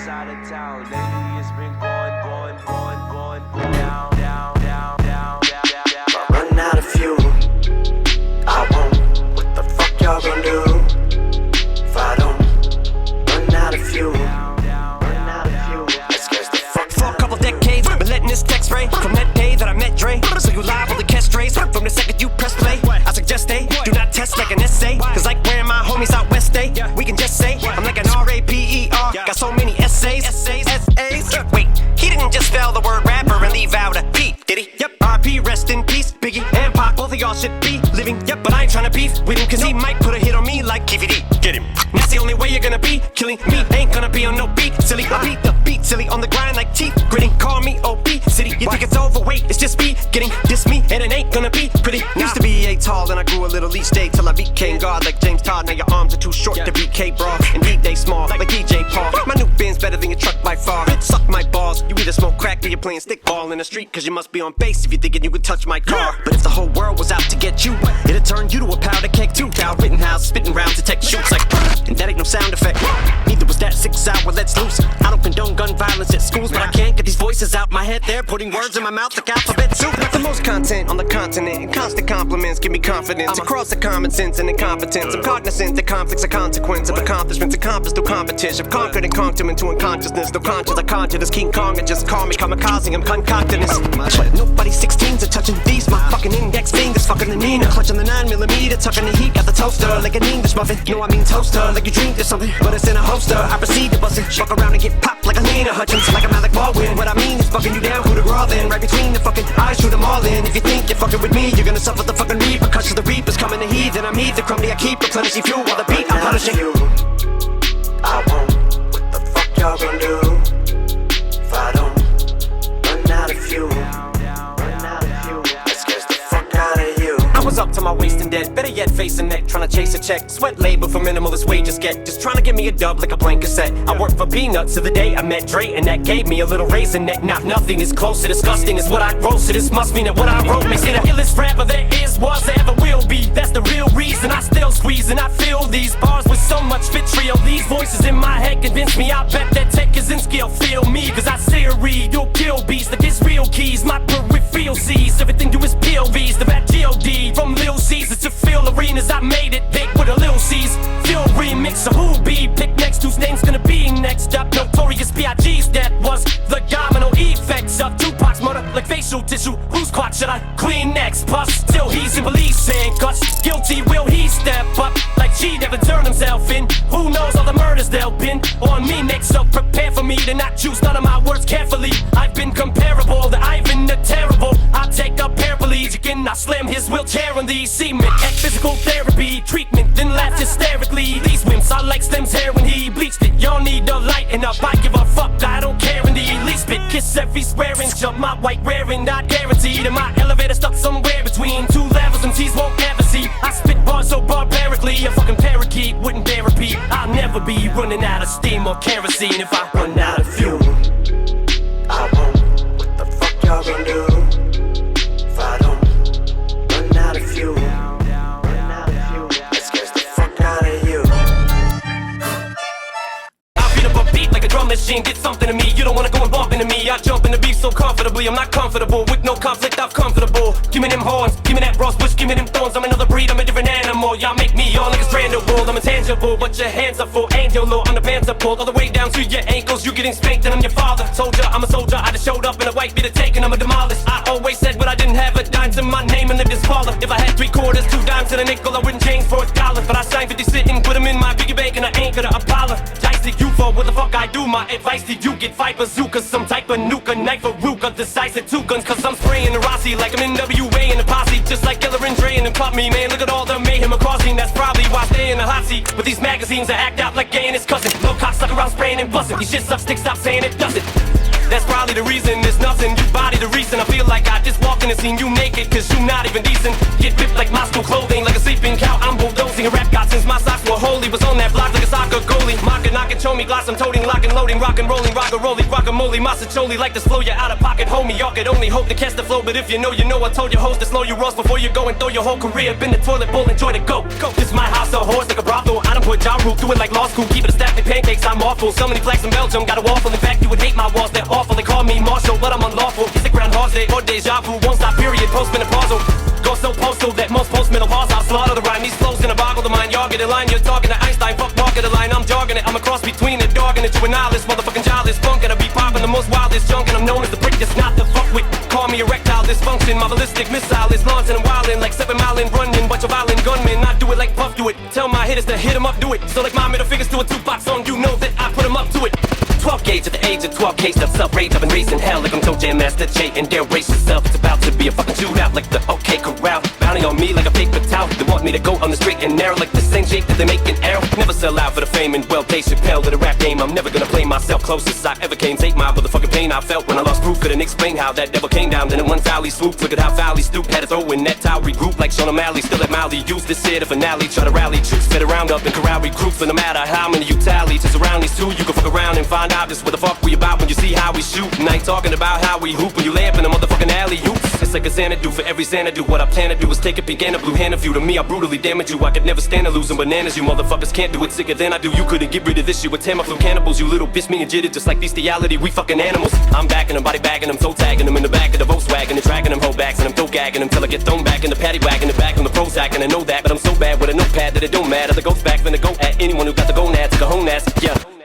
side of town. Lately it's been going down, down, down, down, down, down. If I run out of fuel, I won't. What the fuck y'all gonna do? If I don't run out of fuel, let's get the fuck For a couple decades, been letting this text ray from that day that I met Dre. So you liable to catch strays from the second you press play. I suggest they do not test like an essay. Cause like where my homies out west day, we can just say I'm like an R-A-P-E-R. Got so many essays. Wait, he didn't just spell the word rapper and leave out a P, did he? Yep. R.P. rest in peace, Biggie and Pac. Both of y'all should be living. Yep, but I ain't tryna beef with him cause he might put a hit on me like KVD. Get him. That's the only way you're gonna be killing me. Ain't gonna be on no beat, silly. I beat the beat, silly. On the grind like teeth gritting. Call me obesity. You think it's overweight? It's just me getting diss me, and it ain't gonna be pretty. Used to be 8 tall, then I grew a little each day till I became God like James Todd. Now your arms are too short to be K-Bra. Indeed they small like DJ Paul. My new Benz better than your truck by far. Bitch, suck my balls. You either smoke crack or you're playing stickball in the street. Cause you must be on base if you're thinking you could touch my car. But if the whole world was out to get you, it'd turn you to a powder keg too. Cal Rittenhouse spitting rounds to take shoots like. And that ain't no sound effect. Neither was that 6 hour let's loose. I don't condone gun violence at schools, but I can't get these voices out my head. They're putting words in my mouth like alphabet soup. Got the most content on the continent, and constant compliments give me confidence. Across the common sense and incompetence, I'm cognizant that conflicts are consequence of accomplishments accomplished through competition. I've conquered and conked him into unconsciousness. No conscious, I conjured as King Kong and just call me kamikaze. I'm concocting this. But nobody 16s are touching these. My fucking index fingers fucking the Nina. Clutching the 9mm, tucking the heat. Got the toaster like an English muffin. No, I mean toaster, like you dreamed of something, but it's in a holster. I proceed to bust it, fuck around and get popped like a Lena Hutchins, like I'm Alec Baldwin. What I mean is fucking you down, who the raw then. Right between the fucking eyes, shoot them all in. If you think you're fucking with me, you're gonna suffer the fucking repercussions. The reapers coming to heathen. I'm the crummy, I keep replenishing fuel while the beat I'm punishing. I won't. What the fuck y'all gonna do? If I don't run out of fuel, let's get the fuck out of you. I was up to my waist and dead, better yet facing neck, trying to chase a check. Sweat labor for minimalist wages get, just trying to give me a dub like a blank cassette. I worked for peanuts to the day I met Dre, and that gave me a little raisin neck. Now nothing is close to disgusting as what I wrote, so this must mean that what I wrote makes it the illest rapper there is, was, there ever will be. That's the real reason I still squeeze and I fill these bars with so much vitriol. These voices in my head convince me, I bet that Ted Kaczynski will feel me. Cause I say read, you'll kill beats like it's real keys. My peripheral sees everything to his POVs. The rap G.O.D. from Lil Caesar to fill arenas, I made it big with a Lil C's. Fuel remix of who be, pick next whose name's gonna be next up. Notorious B.I.G.'s that was the domino effects of Tupac's murder like facial tissue. Whose quad should I clean next? Plus, still he's in police handcuffs. Guilty, will he step up like G never turned himself in? Who knows all the murders they'll pin on me next? So prepare for me to not choose none of my words carefully. I've been comparable to Ivan the Terrible. I take up paraplegic and I slam his wheelchair on the cement. At physical therapy treatment, then laugh hysterically. These wimps, I like Slim's hair when he bleached it. Y'all need to lighten up, I give a fuck, I don't care in the least bit. Kiss every square inch of my white wearing, not guaranteed. And my elevator stuck somewhere between 2 levels MCs won't ever see. I spit bars so barbarically, a fucking parakeet wouldn't bear repeat. I'll never be running out of steam or kerosene. If I run out of fuel, I won't. What the fuck y'all gonna do? If I don't run out of fuel, let's get the fuck out of you. I beat up a beat like a drum machine, get something to me. You don't wanna go and bump into me. I jump in the beat so comfortably. I'm not comfortable with no conflict, I'm comfortable. Give me them horns, give me that rose bush, give me them thorns. I'm another breed, I'm a different animal. Y'all make me all like a strand of wool. I'm intangible, but your hands are full. Angel law, I'm the pants are pulled all the way down to your ankles. You getting spanked and I'm your father. Soldier, I'm a soldier. I just showed up in a white beat of taken. I'm a demolish. I always said what I didn't have a dime to my name and lived as parlor. If I had 3 quarters, 2 dimes and a nickel, I wouldn't change for a dollar. But I signed 50 sitting, put them in my piggy bank and I ain't gonna apologize to you for what the fuck I do. My advice to you, get 5 bazookas, some type of nuka, knife or ruka, decisive 2 guns. Cause I'm spraying the Rossi like I'm NWA in the posse. Just like Killer and Dre and them pop me, man. Look at all the mayhem I'm causing. That's probably why I stay in the hot seat. With these magazines that act out like gay and his cousin. Little cocksucker around spraying and busting. These shit sucks, stick, stop saying it doesn't. That's probably the reason there's nothing. You body the reason I feel like I just walked in and seen you naked. Cause you not even decent. Get ripped like Moscow clothing, like a sleeping cow. I'm bulldozing a rap god since my socks were holy. Was on that block like a soccer goalie. guacamole. Mocking, knocking, show me glass, I'm toting, locking, loading, rockin', rolling, rock-a-rolling, guacamole, massacholi, like this flow you out of pocket, homie. Y'all could only hope to catch the flow, but if you know, I told your host to slow your rolls before you go and throw your whole career. Been the toilet bowl, enjoy the go. This is my house, a horse like a brothel. I don't put Ja Rule, do it like law school, keep it a stack of pancakes, I'm awful. So many flags in Belgium, got a waffle. In fact, you would hate my walls, they're awful. They call me Marshall, but I'm unlawful. Sick Groundhog Day, or deja vu, won't stop, period, postmenopausal. Go so postal that most postmen will pause. I'll slaughter the rhyme. These flows gonna boggle the mind. Y'all get in line. You're talking to Einstein. Fuck market the line. I'm jogging it. I'm a cross between a dog and a juvenile. Motherfucking childish punk. And I be popping the most wildest junk. And I'm known as the prick that's not the fuck with. Call me erectile dysfunction. My ballistic missile is launching and wildin' like 7 Mile and running. Bunch of violent gunmen. I do it like Puff do it. Tell my hitters to hit 'em up, do it. So like my middle fingers to a Tupac song. You know that I put 'em up to it. 12 gauge at the age of 12 case of self-rage. I've been raising hell like I'm Toe Jam Master J. And dare race yourself. It's about to be a fucking shootout like the OK Corral. Bounty on me like a paper towel. They want me to go on the straight and narrow like the same shape that they make an arrow. Never sell out for the fame and well Dave Chappelle to the rap game. I'm never gonna play myself closest I ever came. Take my motherfucking pain I felt when I lost proof. Couldn't explain how that devil came down. Then in one foul he swooped. Look at how foul he stooped. Had to throw in that towel. Regroup like Sean O'Malley. Still at Mally. Use this here to finale. Try to rally troops. Fit around up and corral recruits. And no matter how many you tally to surround these two, you can fuck around and find out just what the fuck we about when you see how we shoot. And I ain't talking about how we hoop when you lay up in a motherfucking alley oops. It's like a Xanadu for every Xanadu. What I plan to do is take a peek and a blue hand of you. To me I brutally damage you. I could never stand to losing bananas. You motherfuckers can't do it sicker than I do. You couldn't get rid of this shit with Tamiflu cannibals. You little bitch me and jitted just like bestiality. We fucking animals. I'm backing them, body bagging them, toe tagging them in the back of the Volkswagen and dragging them whole backs and I'm toe gagging them till I get thrown back in the paddy wagon and back on the Prozac. And I know that, but I'm so bad with a notepad that it don't matter. The ghost back finna go at anyone who got the gonads, the cojones, yeah.